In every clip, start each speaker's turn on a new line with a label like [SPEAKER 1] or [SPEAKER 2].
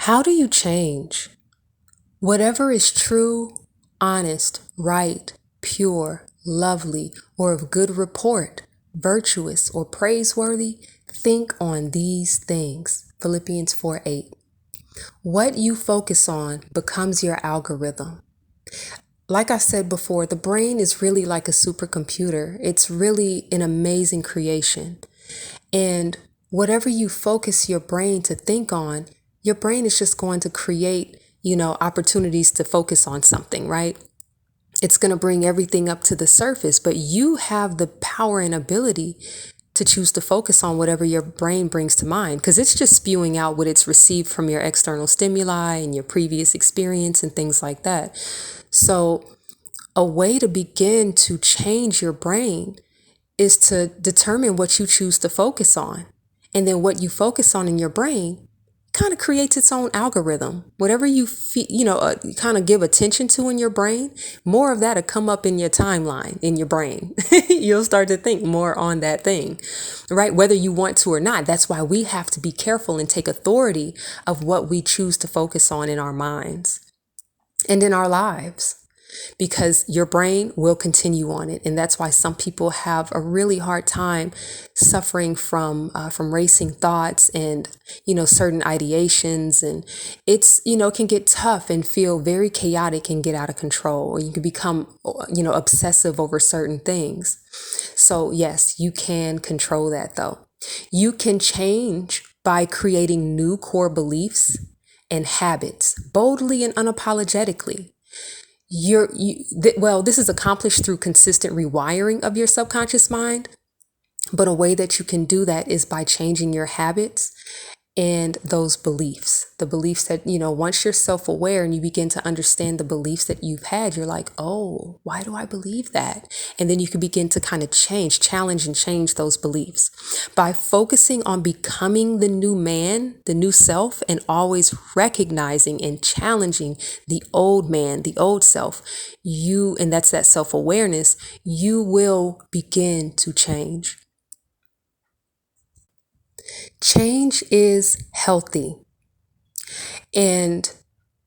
[SPEAKER 1] How do you change? Whatever is true, honest, right, pure, lovely, or of good report, virtuous, or praiseworthy, think on these things. Philippians 4:8. What you focus on becomes your algorithm. Like I said before, the brain is really like a supercomputer. It's really an amazing creation. And whatever you focus your brain to think on, your brain is just going to create, opportunities to focus on something, right? It's going to bring everything up to the surface, but you have the power and ability to choose to focus on whatever your brain brings to mind, because it's just spewing out what it's received from your external stimuli and your previous experience and things like that. So a way to begin to change your brain is to determine what you choose to focus on. And then what you focus on in your brain kind of creates its own algorithm. Whatever you kind of give attention to in your brain, more of that will come up in your timeline in your brain. You'll start to think more on that thing, right? Whether you want to or not. That's why we have to be careful and take authority of what we choose to focus on in our minds and in our lives, because your brain will continue on it. And that's why some people have a really hard time suffering from racing thoughts and, certain ideations. And it's, can get tough and feel very chaotic and get out of control. Or you can become, obsessive over certain things. So yes, you can control that though. You can change by creating new core beliefs and habits boldly and unapologetically. This is accomplished through consistent rewiring of your subconscious mind. But a way that you can do that is by changing your habits and those beliefs, the beliefs that, once you're self-aware and you begin to understand the beliefs that you've had, you're like, oh, why do I believe that? And then you can begin to kind of challenge and change those beliefs by focusing on becoming the new man, the new self, and always recognizing and challenging the old man, the old self. And that's that self-awareness, you will begin to change. Change is healthy. And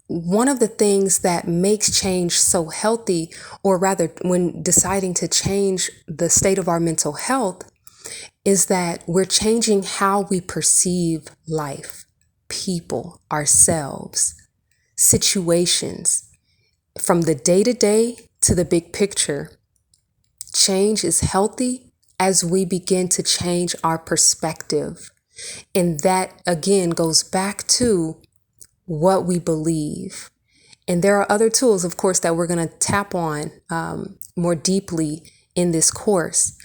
[SPEAKER 1] one of the things that makes change so healthy, or rather when deciding to change the state of our mental health, is that we're changing how we perceive life, people, ourselves, situations, from the day-to-day to the big picture. Change is healthy as we begin to change our perspective. And that, again, goes back to what we believe. And there are other tools, of course, that we're going to tap on more deeply in this course.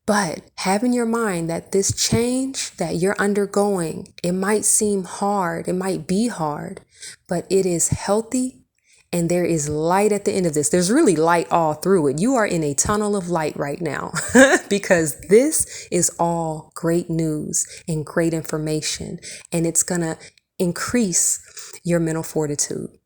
[SPEAKER 1] But have in your mind that this change that you're undergoing, it might seem hard, it might be hard, but it is healthy. And there is light at the end of this. There's really light all through it. You are in a tunnel of light right now because this is all great news and great information. And it's going to increase your mental fortitude.